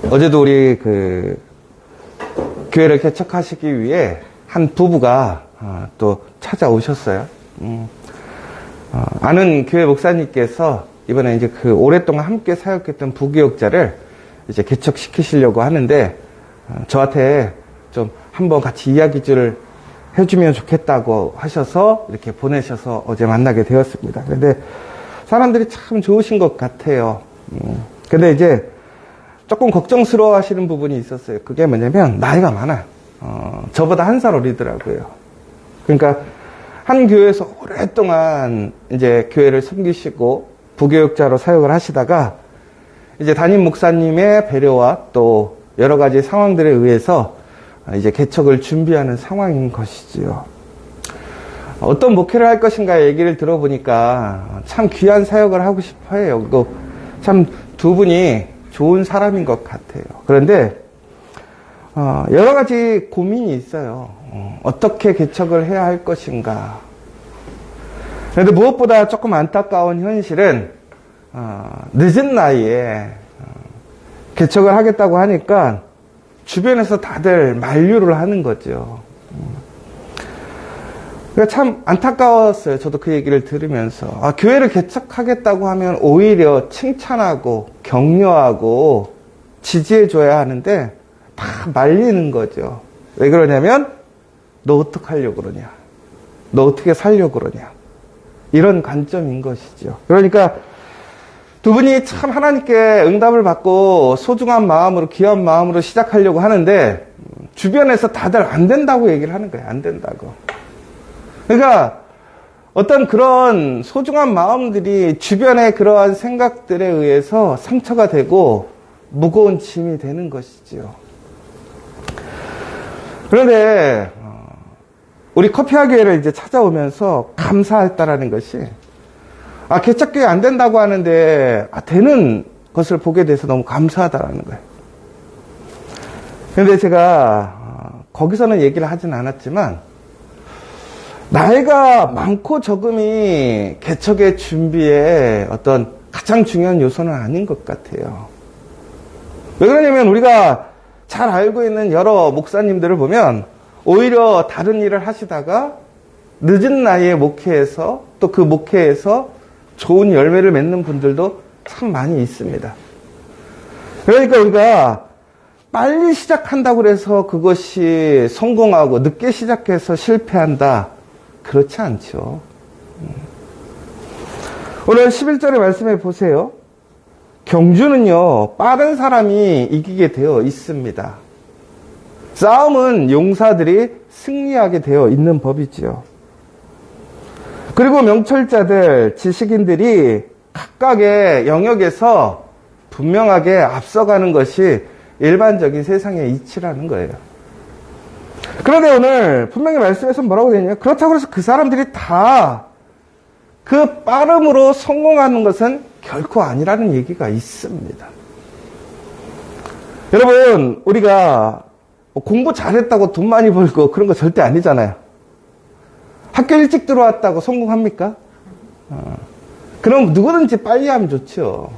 어제도 우리 교회를 개척하시기 위해 한 부부가 또 찾아오셨어요. 아는 교회 목사님께서 이번에 이제 오랫동안 함께 사역했던 부교역자를 이제 개척시키시려고 하는데, 저한테 좀 한번 같이 이야기를 해주면 좋겠다고 하셔서 이렇게 보내셔서 어제 만나게 되었습니다. 근데 사람들이 참 좋으신 것 같아요. 근데 이제 조금 걱정스러워 하시는 부분이 있었어요. 그게 뭐냐면, 나이가 많아요. 저보다 1살 어리더라고요. 그러니까, 한 교회에서 오랫동안 이제 교회를 섬기시고, 부교역자로 사역을 하시다가, 이제 담임 목사님의 배려와 또 여러 가지 상황들에 의해서 이제 개척을 준비하는 상황인 것이지요. 어떤 목회를 할 것인가 얘기를 들어보니까 참 귀한 사역을 하고 싶어 해요. 그리고 참 두 분이 좋은 사람인 것 같아요. 그런데 여러 가지 고민이 있어요. 어떻게 개척을 해야 할 것인가. 그런데 무엇보다 조금 안타까운 현실은 늦은 나이에 개척을 하겠다고 하니까 주변에서 다들 만류를 하는 거죠. 그러니까 참 안타까웠어요. 저도 그 얘기를 들으면서. 교회를 개척하겠다고 하면 오히려 칭찬하고 격려하고 지지해줘야 하는데 다 말리는 거죠. 왜 그러냐면, 너 어떡하려고 그러냐. 너 어떻게 살려고 그러냐. 이런 관점인 것이죠. 그러니까 두 분이 참 하나님께 응답을 받고 소중한 마음으로, 귀한 마음으로 시작하려고 하는데, 주변에서 다들 안 된다고 얘기를 하는 거예요. 안 된다고. 그러니까 어떤 그런 소중한 마음들이 주변의 그러한 생각들에 의해서 상처가 되고 무거운 짐이 되는 것이지요. 그런데 우리 커피와 교회를 이제 찾아오면서 감사했다라는 것이, 개척교회 안 된다고 하는데 되는 것을 보게 돼서 너무 감사하다라는 거예요. 그런데 제가 거기서는 얘기를 하진 않았지만, 나이가 많고 적음이 개척의 준비에 어떤 가장 중요한 요소는 아닌 것 같아요. 왜 그러냐면, 우리가 잘 알고 있는 여러 목사님들을 보면 오히려 다른 일을 하시다가 늦은 나이에 목회해서, 또 그 목회에서 좋은 열매를 맺는 분들도 참 많이 있습니다. 그러니까 우리가 빨리 시작한다고 해서 그것이 성공하고, 늦게 시작해서 실패한다, 그렇지 않죠. 오늘 11절의 말씀에 보세요. 경주는요, 빠른 사람이 이기게 되어 있습니다. 싸움은 용사들이 승리하게 되어 있는 법이지요. 그리고 명철자들, 지식인들이 각각의 영역에서 분명하게 앞서가는 것이 일반적인 세상의 이치라는 거예요. 그런데 오늘 분명히 말씀에서 뭐라고 되냐? 그렇다고 해서 그 사람들이 다 그 빠름으로 성공하는 것은 결코 아니라는 얘기가 있습니다. 여러분, 우리가 공부 잘했다고 돈 많이 벌고 그런 거 절대 아니잖아요. 학교 일찍 들어왔다고 성공합니까? 그럼 누구든지 빨리 하면 좋죠.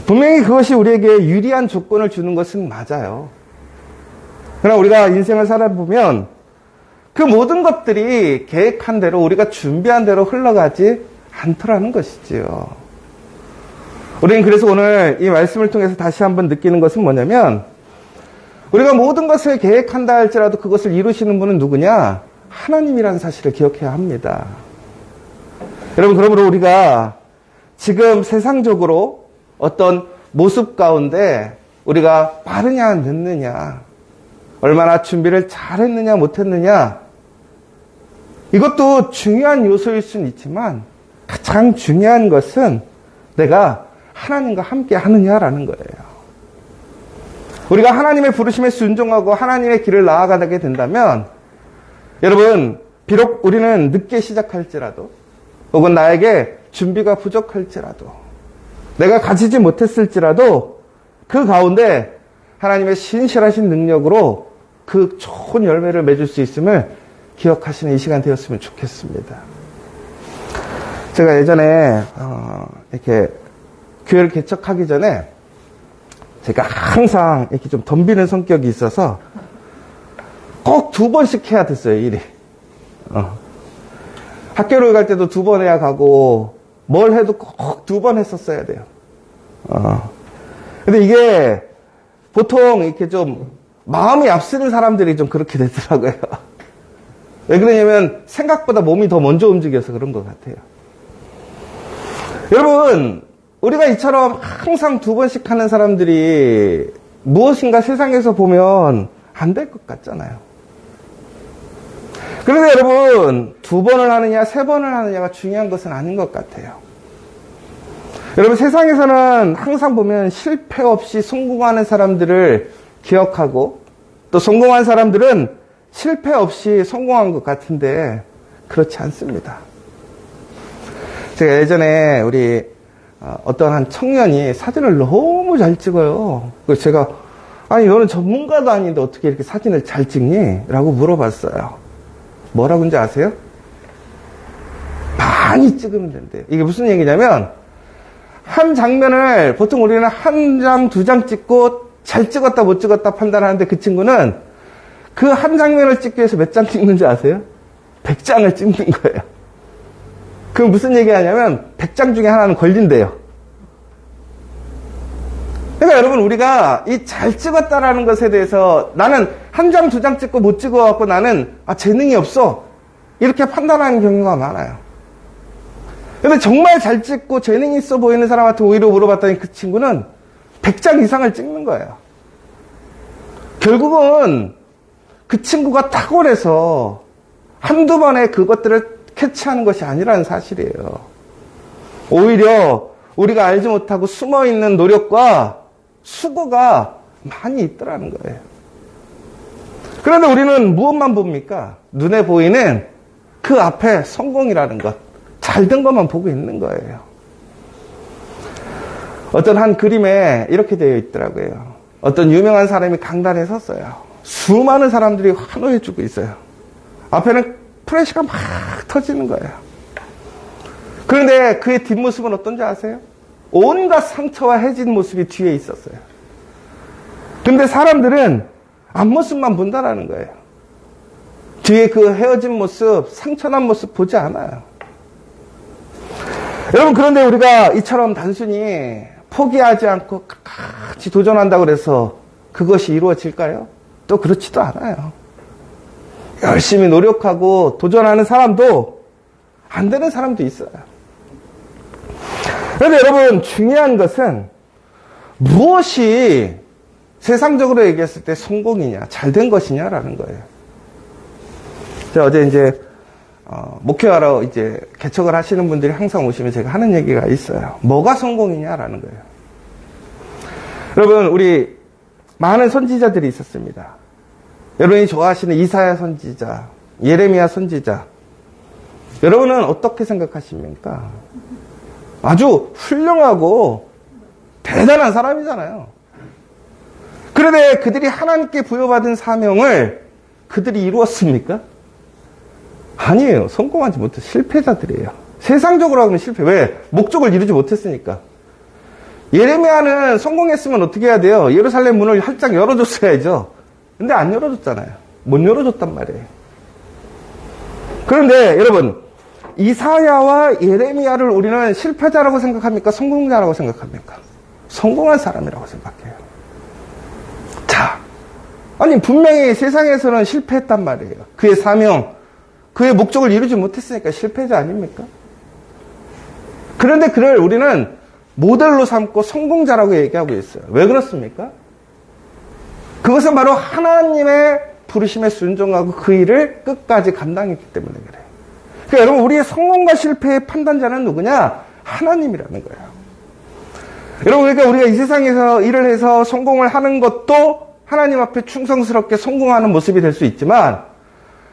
분명히 그것이 우리에게 유리한 조건을 주는 것은 맞아요. 그러나 우리가 인생을 살아보면 그 모든 것들이 계획한 대로, 우리가 준비한 대로 흘러가지 않더라는 것이지요. 우리는 그래서 오늘 이 말씀을 통해서 다시 한번 느끼는 것은 뭐냐면, 우리가 모든 것을 계획한다 할지라도 그것을 이루시는 분은 누구냐? 하나님이라는 사실을 기억해야 합니다. 여러분, 그러므로 우리가 지금 세상적으로 어떤 모습 가운데 우리가 빠르냐 늦느냐, 얼마나 준비를 잘했느냐 못했느냐, 이것도 중요한 요소일 수는 있지만 가장 중요한 것은 내가 하나님과 함께 하느냐라는 거예요. 우리가 하나님의 부르심에 순종하고 하나님의 길을 나아가게 된다면, 여러분, 비록 우리는 늦게 시작할지라도, 혹은 나에게 준비가 부족할지라도, 내가 가지지 못했을지라도 그 가운데 하나님의 신실하신 능력으로 그 좋은 열매를 맺을 수 있음을 기억하시는 이 시간 되었으면 좋겠습니다. 제가 예전에 이렇게 교회를 개척하기 전에 제가 항상 이렇게 좀 덤비는 성격이 있어서 꼭 2번씩 해야 됐어요, 일이. 학교를 갈 때도 2번 해야 가고, 뭘 해도 꼭 2번 했었어야 돼요. 근데 이게 보통 이렇게 좀 마음이 앞서는 사람들이 좀 그렇게 되더라고요. 왜 그러냐면 생각보다 몸이 더 먼저 움직여서 그런 것 같아요. 여러분, 우리가 이처럼 항상 2번씩 하는 사람들이 무엇인가 세상에서 보면 안 될 것 같잖아요. 그런데 여러분, 2번을 하느냐, 3번을 하느냐가 중요한 것은 아닌 것 같아요. 여러분, 세상에서는 항상 보면 실패 없이 성공하는 사람들을 기억하고, 또 성공한 사람들은 실패 없이 성공한 것 같은데, 그렇지 않습니다. 제가 예전에 우리 어떤 한 청년이 사진을 너무 잘 찍어요. 그래서 제가, 아니, 너는 전문가도 아닌데 어떻게 이렇게 사진을 잘 찍니? 라고 물어봤어요. 뭐라고 하는지 아세요? 많이 찍으면 된대요. 이게 무슨 얘기냐면, 한 장면을 보통 우리는 1장, 2장 찍고 잘 찍었다 못 찍었다 판단하는데 그 친구는 그 한 장면을 찍기 위해서 몇 장 찍는지 아세요? 100장을 찍는 거예요. 그럼 무슨 얘기 하냐면 100장 중에 하나는 걸린대요. 그러니까 여러분, 우리가 이 잘 찍었다라는 것에 대해서 나는 1장, 2장 찍고 못 찍어갖고 나는 재능이 없어, 이렇게 판단하는 경우가 많아요. 근데 정말 잘 찍고 재능이 있어 보이는 사람한테 오히려 물어봤더니 그 친구는 100장 이상을 찍는 거예요. 결국은 그 친구가 탁월해서 한두 번에 그것들을 캐치하는 것이 아니라는 사실이에요. 오히려 우리가 알지 못하고 숨어있는 노력과 수고가 많이 있더라는 거예요. 그런데 우리는 무엇만 봅니까? 눈에 보이는 그 앞에 성공이라는 것, 잘된 것만 보고 있는 거예요. 어떤 한 그림에 이렇게 되어 있더라고요. 어떤 유명한 사람이 강단에 섰어요. 수많은 사람들이 환호해주고 있어요. 앞에는 프레시가 막 터지는 거예요. 그런데 그의 뒷모습은 어떤지 아세요? 온갖 상처와 해진 모습이 뒤에 있었어요. 근데 사람들은 앞모습만 본다라는 거예요. 뒤에 그 헤어진 모습, 상처난 모습 보지 않아요. 여러분, 그런데 우리가 이처럼 단순히 포기하지 않고 같이 도전한다고 해서 그것이 이루어질까요? 또 그렇지도 않아요. 열심히 노력하고 도전하는 사람도 안 되는 사람도 있어요. 그런데 여러분, 중요한 것은 무엇이 세상적으로 얘기했을 때 성공이냐, 잘된 것이냐라는 거예요. 제가 어제 이제 목회하러 이제 개척을 하시는 분들이 항상 오시면 제가 하는 얘기가 있어요. 뭐가 성공이냐라는 거예요. 여러분, 우리 많은 선지자들이 있었습니다. 여러분이 좋아하시는 이사야 선지자, 예레미야 선지자. 여러분은 어떻게 생각하십니까? 아주 훌륭하고 대단한 사람이잖아요. 그런데 그들이 하나님께 부여받은 사명을 그들이 이루었습니까? 아니에요. 성공하지 못해 실패자들이에요. 세상적으로 하면 실패. 왜? 목적을 이루지 못했으니까. 예레미야는 성공했으면 어떻게 해야 돼요? 예루살렘 문을 활짝 열어줬어야죠. 근데 안 열어줬잖아요. 못 열어줬단 말이에요. 그런데 여러분, 이사야와 예레미야를 우리는 실패자라고 생각합니까? 성공자라고 생각합니까? 성공한 사람이라고 생각해요. 자, 아니 분명히 세상에서는 실패했단 말이에요. 그의 사명, 그의 목적을 이루지 못했으니까 실패자 아닙니까? 그런데 그를 우리는 모델로 삼고 성공자라고 얘기하고 있어요. 왜 그렇습니까? 그것은 바로 하나님의 부르심에 순종하고 그 일을 끝까지 감당했기 때문에 그래요. 그러니까 여러분, 우리의 성공과 실패의 판단자는 누구냐? 하나님이라는 거예요. 여러분, 그러니까 우리가 이 세상에서 일을 해서 성공을 하는 것도 하나님 앞에 충성스럽게 성공하는 모습이 될 수 있지만,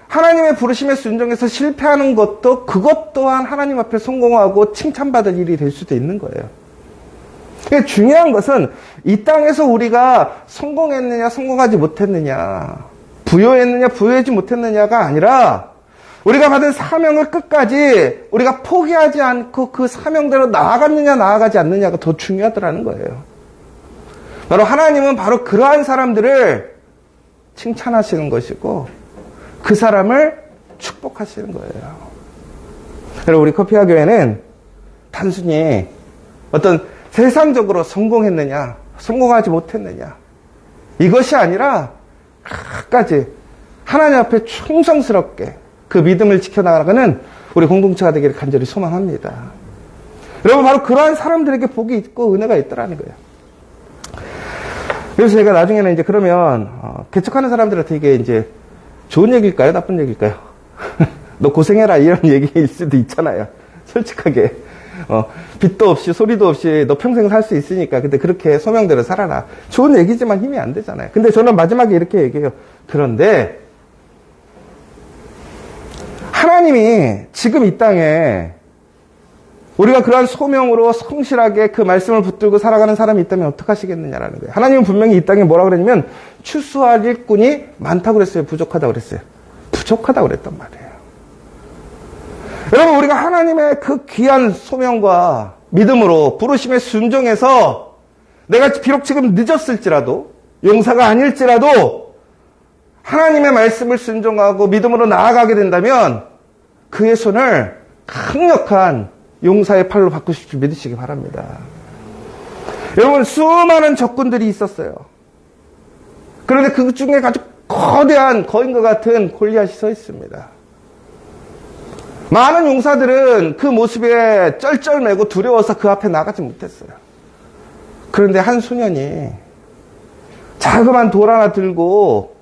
하나님의 부르심에 순종해서 실패하는 것도 그것 또한 하나님 앞에 성공하고 칭찬받을 일이 될 수도 있는 거예요. 그러니까 중요한 것은 이 땅에서 우리가 성공했느냐 성공하지 못했느냐, 부여했느냐 부여하지 못했느냐가 아니라 우리가 받은 사명을 끝까지 우리가 포기하지 않고 그 사명대로 나아갔느냐 나아가지 않느냐가 더 중요하더라는 거예요. 바로 하나님은 바로 그러한 사람들을 칭찬하시는 것이고 그 사람을 축복하시는 거예요. 여러분, 우리 커피와 교회는 단순히 어떤 세상적으로 성공했느냐, 성공하지 못했느냐, 이것이 아니라 끝까지 하나님 앞에 충성스럽게 그 믿음을 지켜나가는 우리 공동체가 되기를 간절히 소망합니다. 여러분, 바로 그러한 사람들에게 복이 있고 은혜가 있더라는 거예요. 그래서 제가 나중에는 이제 그러면 개척하는 사람들한테 이게 이제 좋은 얘기일까요? 나쁜 얘기일까요? 너 고생해라 이런 얘기일 수도 있잖아요. 솔직하게. 빛도 없이 소리도 없이 너 평생 살 수 있으니까 근데 그렇게 소명대로 살아라. 좋은 얘기지만 힘이 안 되잖아요. 근데 저는 마지막에 이렇게 얘기해요. 그런데 하나님이 지금 이 땅에 우리가 그러한 소명으로 성실하게 그 말씀을 붙들고 살아가는 사람이 있다면 어떡하시겠느냐라는 거예요. 하나님은 분명히 이 땅에 뭐라고 그랬냐면 추수할 일꾼이 많다고 그랬어요. 부족하다고 그랬어요. 부족하다고 그랬단 말이에요. 여러분, 우리가 하나님의 그 귀한 소명과 믿음으로 부르심에 순종해서 내가 비록 지금 늦었을지라도 용사가 아닐지라도 하나님의 말씀을 순종하고 믿음으로 나아가게 된다면 그의 손을 강력한 용사의 팔로 바꾸실 줄 믿으시기 바랍니다. 여러분, 수많은 적군들이 있었어요. 그런데 그 중에 아주 거대한 거인과 같은 골리앗이 서 있습니다. 많은 용사들은 그 모습에 쩔쩔매고 두려워서 그 앞에 나가지 못했어요. 그런데 한 소년이 자그만 돌 하나 들고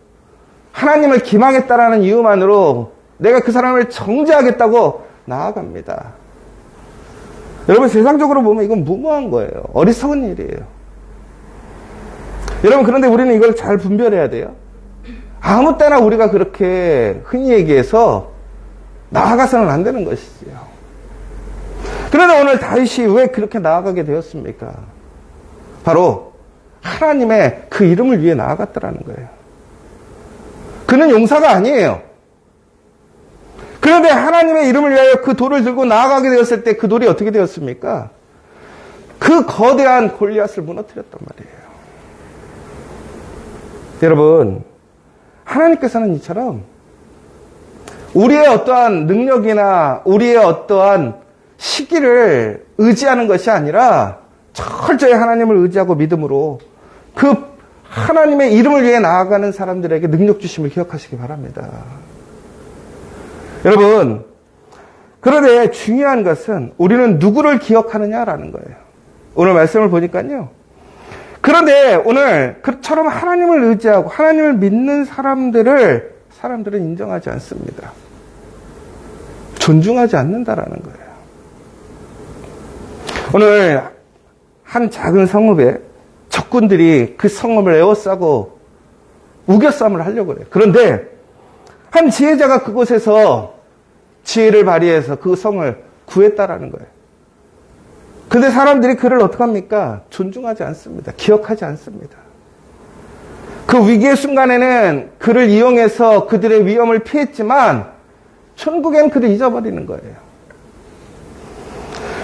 하나님을 기망했다라는 이유만으로 내가 그 사람을 정죄하겠다고 나아갑니다. 여러분, 세상적으로 보면 이건 무모한 거예요. 어리석은 일이에요. 여러분, 그런데 우리는 이걸 잘 분별해야 돼요. 아무 때나 우리가 그렇게 흔히 얘기해서 나아가서는 안 되는 것이지요. 그런데 오늘 다윗이 왜 그렇게 나아가게 되었습니까? 바로 하나님의 그 이름을 위해 나아갔다라는 거예요. 그는 용사가 아니에요. 그런데 하나님의 이름을 위하여 그 돌을 들고 나아가게 되었을 때 그 돌이 어떻게 되었습니까? 그 거대한 골리앗을 무너뜨렸단 말이에요. 여러분, 하나님께서는 이처럼 우리의 어떠한 능력이나 우리의 어떠한 시기를 의지하는 것이 아니라 철저히 하나님을 의지하고 믿음으로 그 하나님의 이름을 위해 나아가는 사람들에게 능력 주심을 기억하시기 바랍니다. 여러분, 그런데 중요한 것은 우리는 누구를 기억하느냐라는 거예요. 오늘 말씀을 보니까요. 그런데 오늘 그처럼 하나님을 의지하고 하나님을 믿는 사람들은 인정하지 않습니다. 존중하지 않는다라는 거예요. 오늘 한 작은 성읍에 적군들이 그 성읍을 에워싸고 우겨싸움을 하려고 그래요. 그런데 한 지혜자가 그곳에서 지혜를 발휘해서 그 성을 구했다라는 거예요. 그런데 사람들이 그를 어떻게 합니까? 존중하지 않습니다. 기억하지 않습니다. 그 위기의 순간에는 그를 이용해서 그들의 위험을 피했지만 천국엔 그를 잊어버리는 거예요.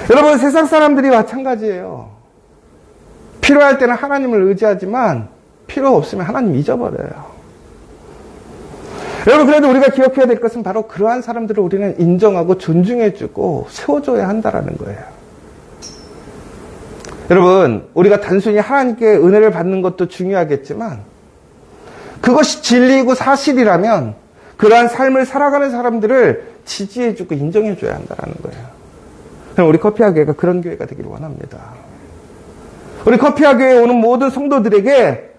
여러분, 세상 사람들이 마찬가지예요. 필요할 때는 하나님을 의지하지만 필요 없으면 하나님 잊어버려요. 여러분, 그래도 우리가 기억해야 될 것은 바로 그러한 사람들을 우리는 인정하고 존중해주고 세워줘야 한다는 거예요. 여러분, 우리가 단순히 하나님께 은혜를 받는 것도 중요하겠지만 그것이 진리이고 사실이라면 그러한 삶을 살아가는 사람들을 지지해주고 인정해줘야 한다는 거예요. 그럼 우리 커피와 교회가 그런 교회가 되기를 원합니다. 우리 커피와 교회에 오는 모든 성도들에게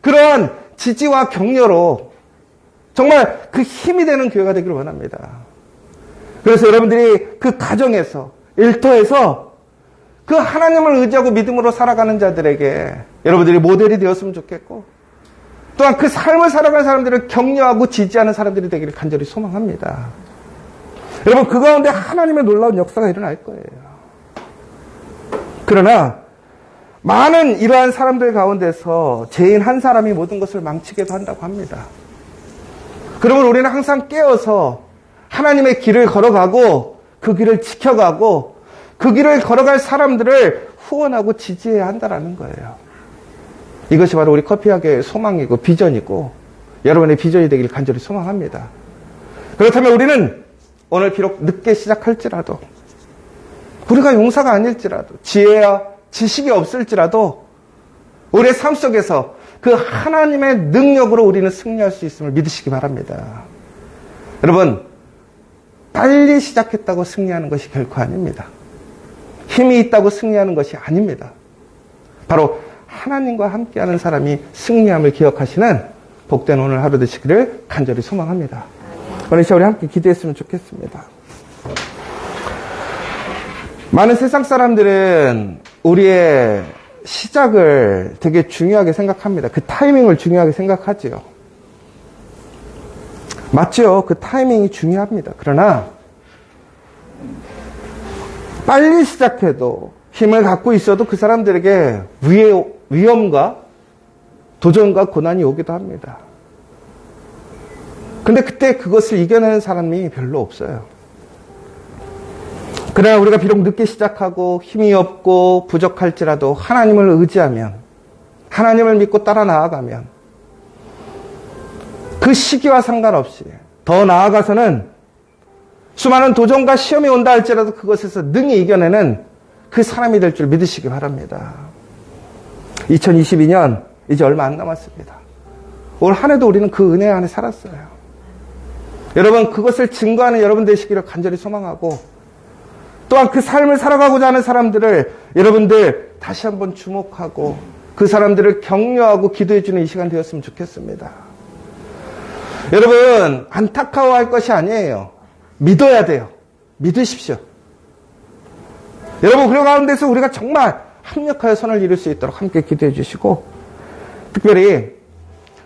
그러한 지지와 격려로 정말 그 힘이 되는 교회가 되기를 원합니다. 그래서 여러분들이 그 가정에서, 일터에서 그 하나님을 의지하고 믿음으로 살아가는 자들에게 여러분들이 모델이 되었으면 좋겠고, 또한 그 삶을 살아가는 사람들을 격려하고 지지하는 사람들이 되기를 간절히 소망합니다. 여러분, 그 가운데 하나님의 놀라운 역사가 일어날 거예요. 그러나 많은 이러한 사람들 가운데서 죄인 한 사람이 모든 것을 망치기도 한다고 합니다. 그러면 우리는 항상 깨어서 하나님의 길을 걸어가고 그 길을 지켜가고 그 길을 걸어갈 사람들을 후원하고 지지해야 한다는 거예요. 이것이 바로 우리 커피학의 소망이고 비전이고 여러분의 비전이 되길 간절히 소망합니다. 그렇다면 우리는 오늘 비록 늦게 시작할지라도 우리가 용사가 아닐지라도 지혜와 지식이 없을지라도 우리의 삶 속에서 그 하나님의 능력으로 우리는 승리할 수 있음을 믿으시기 바랍니다. 여러분, 빨리 시작했다고 승리하는 것이 결코 아닙니다. 힘이 있다고 승리하는 것이 아닙니다. 바로 하나님과 함께하는 사람이 승리함을 기억하시는 복된 오늘 하루 되시기를 간절히 소망합니다. 오늘 시간 우리 함께 기도했으면 좋겠습니다. 많은 세상 사람들은 우리의 시작을 되게 중요하게 생각합니다. 그 타이밍을 중요하게 생각하지요. 맞죠? 그 타이밍이 중요합니다. 그러나 빨리 시작해도 힘을 갖고 있어도 그 사람들에게 위험과 도전과 고난이 오기도 합니다. 근데 그때 그것을 이겨내는 사람이 별로 없어요. 그러나 우리가 비록 늦게 시작하고 힘이 없고 부족할지라도 하나님을 의지하면, 하나님을 믿고 따라 나아가면 그 시기와 상관없이 더 나아가서는 수많은 도전과 시험이 온다 할지라도 그것에서 능히 이겨내는 그 사람이 될 줄 믿으시기 바랍니다. 2022년 이제 얼마 안 남았습니다. 올 한 해도 우리는 그 은혜 안에 살았어요. 여러분, 그것을 증거하는 여러분 되시기를 간절히 소망하고, 또한 그 삶을 살아가고자 하는 사람들을 여러분들 다시 한번 주목하고 그 사람들을 격려하고 기도해주는 이 시간 되었으면 좋겠습니다. 여러분, 안타까워할 것이 아니에요. 믿어야 돼요. 믿으십시오. 여러분, 그 가운데서 우리가 정말 합력하여 선을 이룰 수 있도록 함께 기도해 주시고, 특별히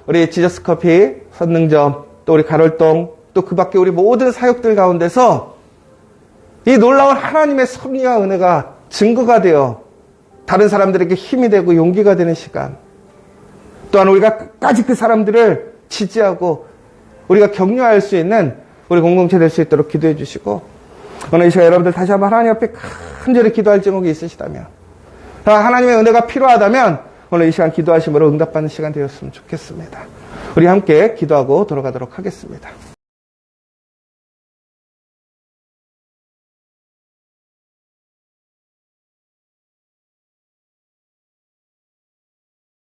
우리 지저스 커피, 선능점, 또 우리 가롤동, 또 그 밖에 우리 모든 사역들 가운데서 이 놀라운 하나님의 섭리와 은혜가 증거가 되어 다른 사람들에게 힘이 되고 용기가 되는 시간, 또한 우리가 끝까지 그 사람들을 지지하고 우리가 격려할 수 있는 우리 공동체 될 수 있도록 기도해 주시고, 오늘 이 시간 여러분들 다시 한번 하나님 앞에 간절히 기도할 제목이 있으시다면, 하나님의 은혜가 필요하다면 오늘 이 시간 기도하심으로 응답받는 시간 되었으면 좋겠습니다. 우리 함께 기도하고 돌아가도록 하겠습니다.